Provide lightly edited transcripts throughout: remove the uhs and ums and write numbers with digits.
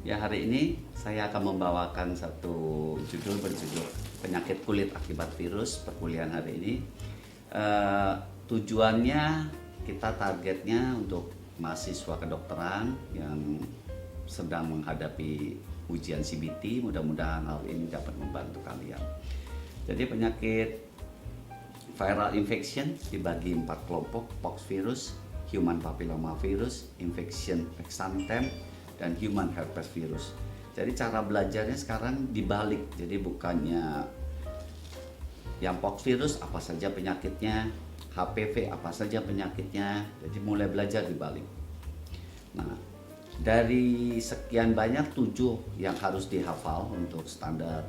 Ya, hari ini saya akan membawakan satu judul berjudul penyakit kulit akibat virus perkuliahan hari ini. Eh, Tujuannya kita targetnya untuk mahasiswa kedokteran yang sedang menghadapi ujian CBT. Mudah-mudahan hal ini dapat membantu kalian. Jadi penyakit viral infection dibagi 4 kelompok: pox virus, human papilloma virus, infection exanthem, dan human herpes virus. Jadi cara belajarnya sekarang dibalik. Jadi bukannya yang pox virus apa saja penyakitnya, HPV apa saja penyakitnya. Jadi mulai belajar dibalik. Nah, dari sekian banyak 7 yang harus dihafal untuk standar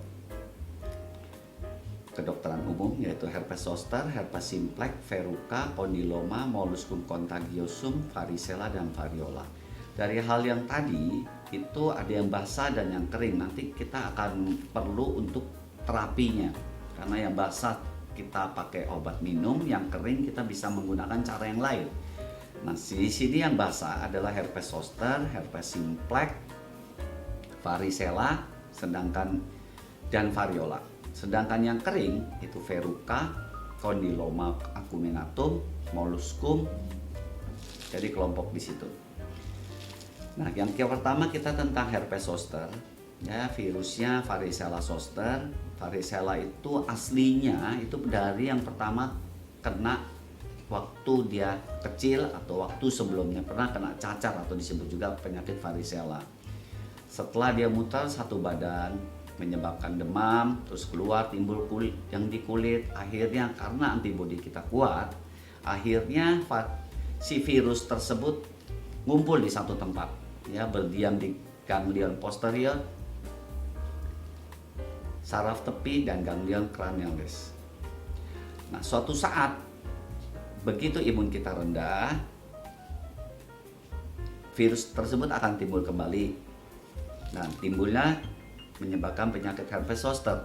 kedokteran umum, yaitu herpes zoster, herpes simplex, verruca, condyloma, molluscum contagiosum, varicella, dan variola. Dari hal yang tadi itu ada yang basah dan yang kering. Nanti kita akan perlu untuk terapinya. Karena yang basah kita pakai obat minum, yang kering kita bisa menggunakan cara yang lain. Nah, di sini yang basah adalah herpes zoster, herpes simplex, varicella, dan variola. Sedangkan yang kering itu verruca, condyloma acuminatum, molluscum. Jadi kelompok di situ. Nah, yang pertama kita tentang herpes zoster. Ya, virusnya varicella zoster. Varicella itu aslinya itu dari yang pertama kena waktu dia kecil atau waktu sebelumnya pernah kena cacar atau disebut juga penyakit varicella. Setelah dia mutar satu badan, menyebabkan demam, terus keluar timbul kulit yang di kulit. Akhirnya karena antibodi kita kuat, akhirnya si virus tersebut ngumpul di satu tempat, ya, berdiam di ganglion posterior, saraf tepi, dan ganglion cranioles. Nah, suatu saat begitu imun kita rendah, virus tersebut akan timbul kembali. Nah, timbulnya menyebabkan penyakit herpes zoster.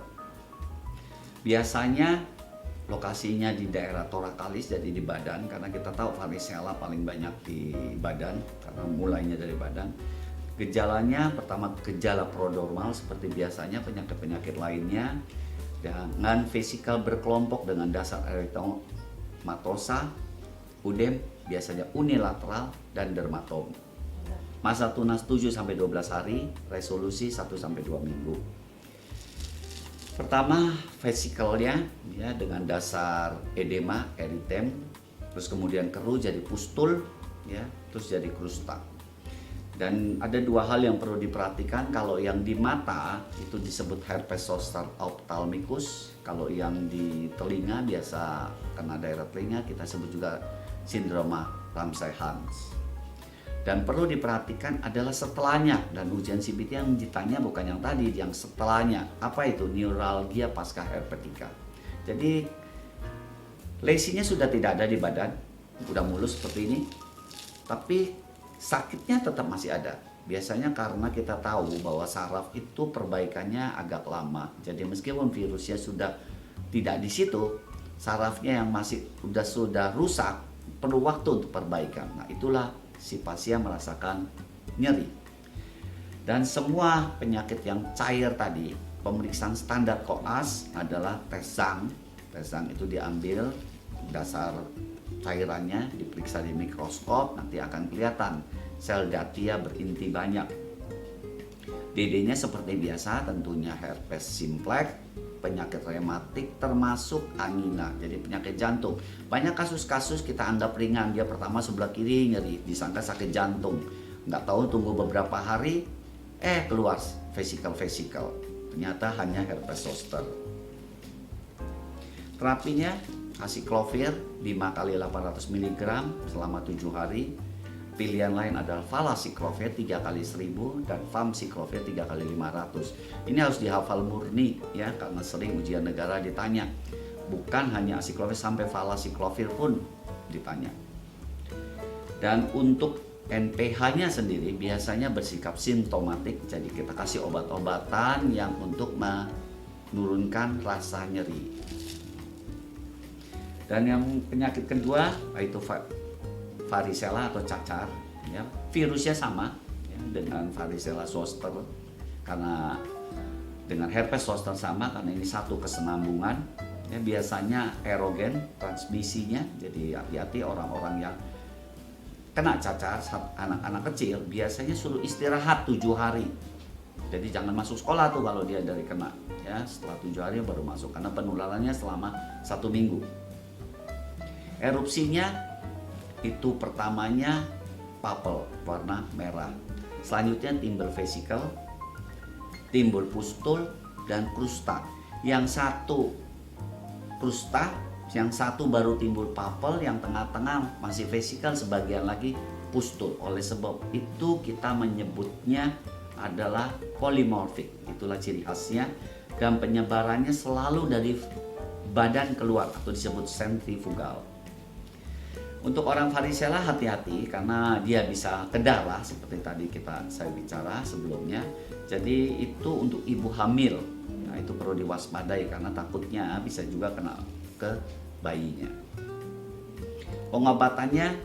Biasanya lokasinya di daerah torakalis, jadi di badan, karena kita tahu varicella paling banyak di badan karena mulainya dari badan. Gejalanya pertama gejala prodromal seperti biasanya penyakit-penyakit lainnya, dengan vesikal berkelompok dengan dasar eritematosa, udem biasanya unilateral, dan dermatom. Masa tunas 7-12 hari, resolusi 1-2 minggu. Pertama, vesikelnya ya dengan dasar edema, eritem, terus kemudian keruh jadi pustul, ya, terus jadi krusta. Dan ada 2 hal yang perlu diperhatikan. Kalau yang di mata itu disebut herpes zoster ophthalmicus, kalau yang di telinga biasa kena daerah telinga kita sebut juga sindroma Ramsay-Hunt. Dan perlu diperhatikan adalah setelahnya, dan ujian CBT yang ditanya bukan yang tadi, yang setelahnya. Apa itu? Neuralgia pasca herpetika. Jadi lesinya sudah tidak ada di badan, udah mulus seperti ini, tapi sakitnya tetap masih ada. Biasanya karena kita tahu bahwa saraf itu perbaikannya agak lama. Jadi meskipun virusnya sudah tidak di situ, sarafnya yang masih sudah rusak perlu waktu untuk perbaikan. Nah, itulah si pasien merasakan nyeri. Dan semua penyakit yang cair tadi, pemeriksaan standar koas adalah tes Zang. Tes Zang itu diambil dasar cairannya, diperiksa di mikroskop, nanti akan kelihatan sel datia berinti banyak. DD-nya seperti biasa, tentunya herpes simplex, penyakit rematik termasuk angina, jadi penyakit jantung. Banyak kasus-kasus kita anggap ringan, dia pertama sebelah kiri nyeri, disangka sakit jantung. Nggak tahu tunggu beberapa hari, keluar vesikel. Ternyata hanya herpes zoster. Terapinya aciclovir 5 kali 800 mg selama 7 hari. Pilihan lain adalah valaciclovir 3 kali 1000 dan famciclovir 3 kali 500. Ini harus dihafal murni ya, karena sering ujian negara ditanya. Bukan hanya aciclovir, sampai valaciclovir pun ditanya. Dan untuk NPH-nya sendiri biasanya bersikap simptomatik, jadi kita kasih obat-obatan yang untuk menurunkan rasa nyeri. Dan yang penyakit kedua yaitu varicella atau cacar, ya, virusnya sama, ya, ya, dengan varicella zoster, karena dengan herpes zoster sama karena ini satu kesenambungan. Ya, biasanya erogen transmisinya, jadi hati-hati orang-orang yang kena cacar, anak-anak kecil biasanya suruh istirahat 7 hari. Jadi jangan masuk sekolah tuh kalau dia dari kena, ya setelah 7 hari baru masuk karena penularannya selama 1 minggu. Erupsinya itu pertamanya papel warna merah, selanjutnya timbul vesikel, timbul pustul dan krusta. Yang satu krusta, yang satu baru timbul papel, yang tengah-tengah masih vesikel, sebagian lagi pustul. Oleh sebab itu kita menyebutnya adalah polimorfik. Itulah ciri khasnya, dan penyebarannya selalu dari badan keluar atau disebut sentrifugal. Untuk orang varicella hati-hati karena dia bisa ke darah seperti tadi saya bicara sebelumnya. Jadi itu untuk ibu hamil. Nah, itu perlu diwaspadai karena takutnya bisa juga kena ke bayinya. Pengobatannya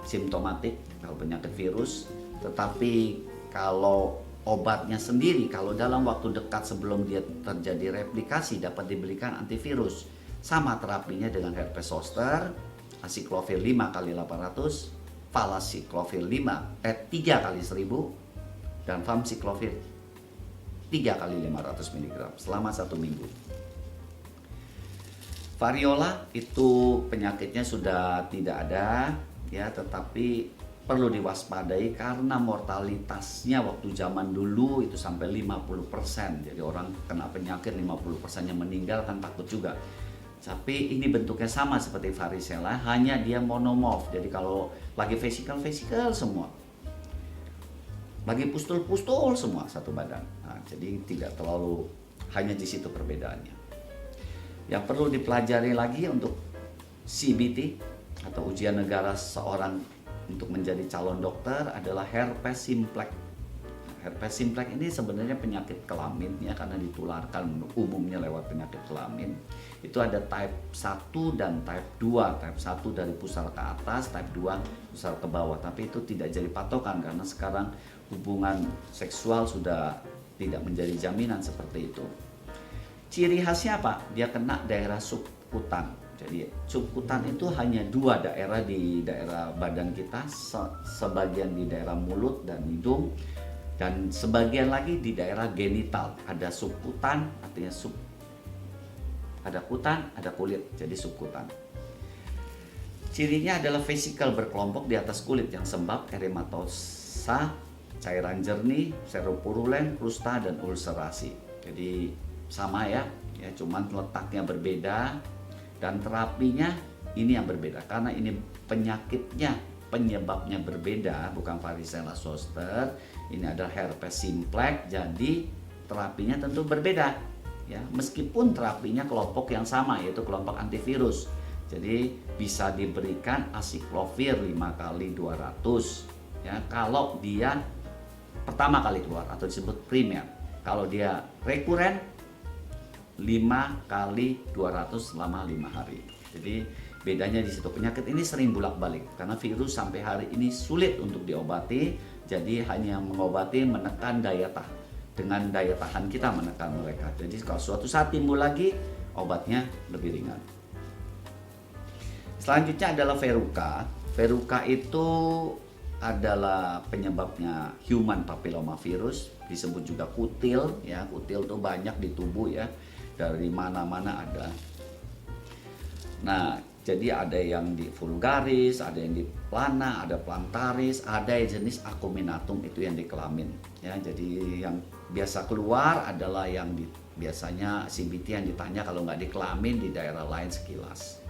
simptomatik kalau penyakit virus, tetapi kalau obatnya sendiri kalau dalam waktu dekat sebelum dia terjadi replikasi dapat diberikan antivirus. Sama terapinya dengan herpes zoster, acyclovir 5 kali 800, valacyclovir 3 kali 1000 dan famciclovir 3 kali 500 mg selama 1 minggu. Variola itu penyakitnya sudah tidak ada ya, tetapi perlu diwaspadai karena mortalitasnya waktu zaman dulu itu sampai 50%. Jadi orang kena penyakit 50%-nya meninggal kan takut juga. Tapi ini bentuknya sama seperti varicella, hanya dia monomorf. Jadi kalau lagi vesikel semua, lagi pustul semua satu badan. Nah, jadi tidak terlalu, hanya di situ perbedaannya. Yang perlu dipelajari lagi untuk CBT atau ujian negara seorang untuk menjadi calon dokter adalah herpes simplex. Herpes simplex ini sebenarnya penyakit kelamin ya, karena ditularkan umumnya lewat penyakit kelamin. Itu ada type 1 dan type 2. Type 1 dari pusar ke atas, type 2 pusar ke bawah. Tapi itu tidak jadi patokan karena sekarang hubungan seksual sudah tidak menjadi jaminan seperti itu. Ciri khasnya apa? Dia kena daerah subkutan. Jadi subkutan itu hanya 2 daerah di daerah badan kita, sebagian di daerah mulut dan hidung, dan sebagian lagi di daerah genital. Ada subkutan, artinya ada kutan, ada kulit, jadi subkutan. Cirinya adalah vesikel berkelompok di atas kulit yang sembab, eryematosa, cairan jernih, seropurulen, krusta, dan ulcerasi. Jadi sama ya, cuman letaknya berbeda dan terapinya ini yang berbeda karena ini penyakitnya, penyebabnya berbeda, bukan varicella zoster, ini adalah herpes simplex, jadi terapinya tentu berbeda ya, meskipun terapinya kelompok yang sama yaitu kelompok antivirus. Jadi bisa diberikan acyclovir 5 kali 200 ya kalau dia pertama kali keluar atau disebut primer. Kalau dia rekuren 5 kali 200 selama 5 hari. Jadi bedanya di situ. Penyakit ini sering bolak-balik karena virus sampai hari ini sulit untuk diobati. Jadi hanya mengobati, menekan daya tahan. Dengan daya tahan kita menekan mereka. Jadi kalau suatu saat timbul lagi, obatnya lebih ringan. Selanjutnya adalah verruca. Verruca itu adalah penyebabnya human papillomavirus, disebut juga kutil ya. Kutil itu banyak di tubuh ya, dari mana-mana ada. Nah, jadi ada yang di vulgaris, ada yang di plana, ada plantaris, ada jenis acuminatum itu yang di kelamin ya. Jadi yang biasa keluar adalah yang biasanya CBT yang ditanya, kalau nggak di kelamin di daerah lain sekilas.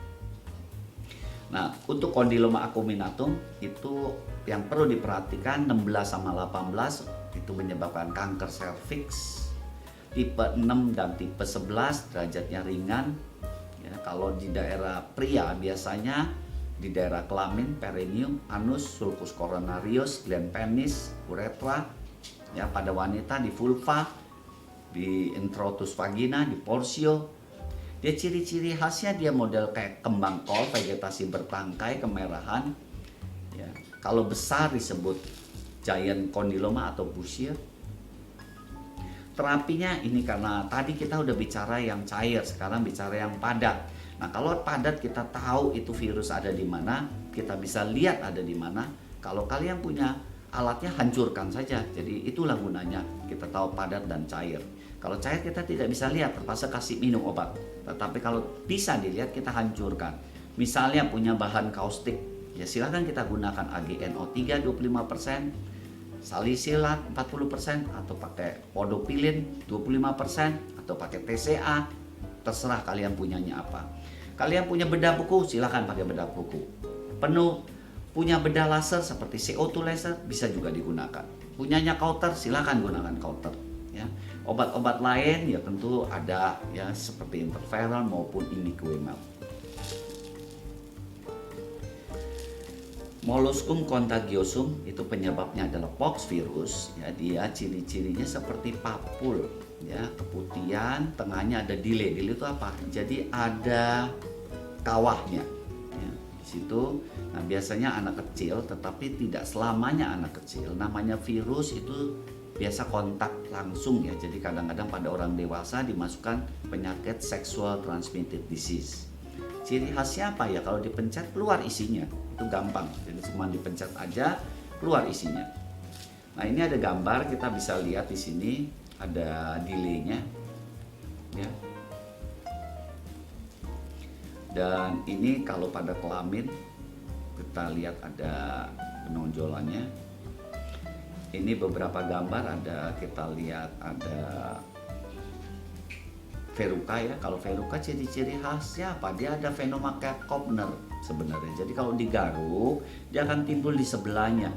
Nah, untuk kondiloma acuminatum itu yang perlu diperhatikan 16 sama 18 itu menyebabkan kanker serviks tipe 6 dan tipe 11, derajatnya ringan. Ya, kalau di daerah pria biasanya di daerah kelamin, perineum, anus, sulcus coronarius, gland penis, uretra. Ya, pada wanita di vulva, di introitus vagina, di porsio. Dia ciri-ciri khasnya dia model kayak kembang kol, vegetasi bertangkai, kemerahan. Ya, kalau besar disebut giant condyloma atau Buschia. Terapinya ini karena tadi kita udah bicara yang cair, sekarang bicara yang padat. Nah, kalau padat kita tahu itu virus ada di mana, kita bisa lihat ada di mana. Kalau kalian punya alatnya, hancurkan saja. Jadi itulah gunanya kita tahu padat dan cair. Kalau cair kita tidak bisa lihat, terpaksa kasih minum obat. Tetapi kalau bisa dilihat, kita hancurkan. Misalnya punya bahan kaustik, ya silakan kita gunakan AgNO3 25%, salisilat 40%, atau pakai podopilin 25%, atau pakai TCA, terserah kalian punyanya apa. Kalian punya bedah buku, silakan pakai bedah buku. Penuh punya bedah laser seperti CO2 laser, bisa juga digunakan. Punyanya kauter, silakan gunakan kauter. Ya. Obat-obat lain ya tentu ada ya, seperti interferon maupun imiquimab. Molluscum contagiosum itu penyebabnya adalah pox virus. Ya, dia ciri-cirinya seperti papul, ya, keputihan, tengahnya ada dile. Dile itu apa? Jadi ada kawahnya. Ya, di situ. Nah, biasanya anak kecil, tetapi tidak selamanya anak kecil. Namanya virus itu biasa kontak langsung ya. Jadi kadang-kadang pada orang dewasa dimasukkan penyakit sexual transmitted disease. Ciri khasnya apa ya? Kalau dipencet keluar isinya, itu gampang. Jadi cuma dipencet aja keluar isinya. Nah, ini ada gambar, kita bisa lihat di sini ada delay-nya, ya. Dan ini kalau pada kelamin kita lihat ada penonjolannya. Ini beberapa gambar, ada kita lihat ada verruca ya. Kalau verruca ciri-ciri khasnya apa? Dia ada Phenomachia Kopner sebenarnya. Jadi kalau digaruk dia akan timbul di sebelahnya.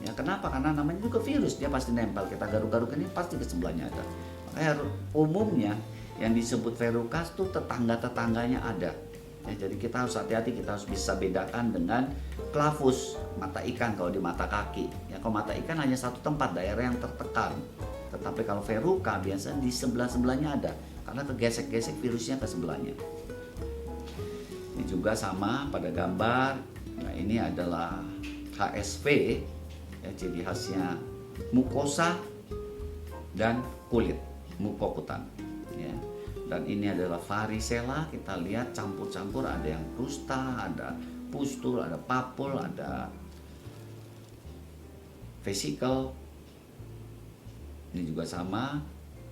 Ya, kenapa? Karena namanya juga virus, dia pasti nempel. Kita garuk-garuk ini pasti ke sebelahnya ada. Makanya umumnya yang disebut verruca itu tetangga-tetangganya ada. Ya, jadi kita harus hati-hati, kita harus bisa bedakan dengan clavus, mata ikan kalau di mata kaki. Ya, kalau mata ikan hanya satu tempat, daerah yang tertekan. Tetapi kalau verruca biasanya di sebelah-sebelahnya ada, karena kegesek-gesek virusnya ke sebelahnya. Ini juga sama pada gambar. Nah, ini adalah HSV, ya, ciri khasnya mukosa dan kulit, mukokutan. Ya. Dan ini adalah varicella, kita lihat campur-campur, ada yang krusta, ada pustul, ada papul, ada vesicle. Ini juga sama.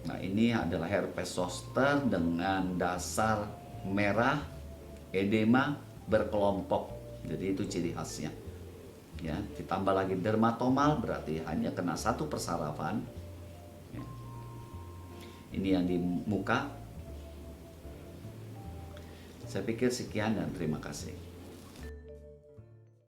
Nah, ini adalah herpes zoster dengan dasar merah, edema berkelompok. Jadi itu ciri khasnya. Ya, ditambah lagi dermatomal, berarti hanya kena satu persarafan. Ya. Ini yang di muka. Saya pikir sekian dan terima kasih.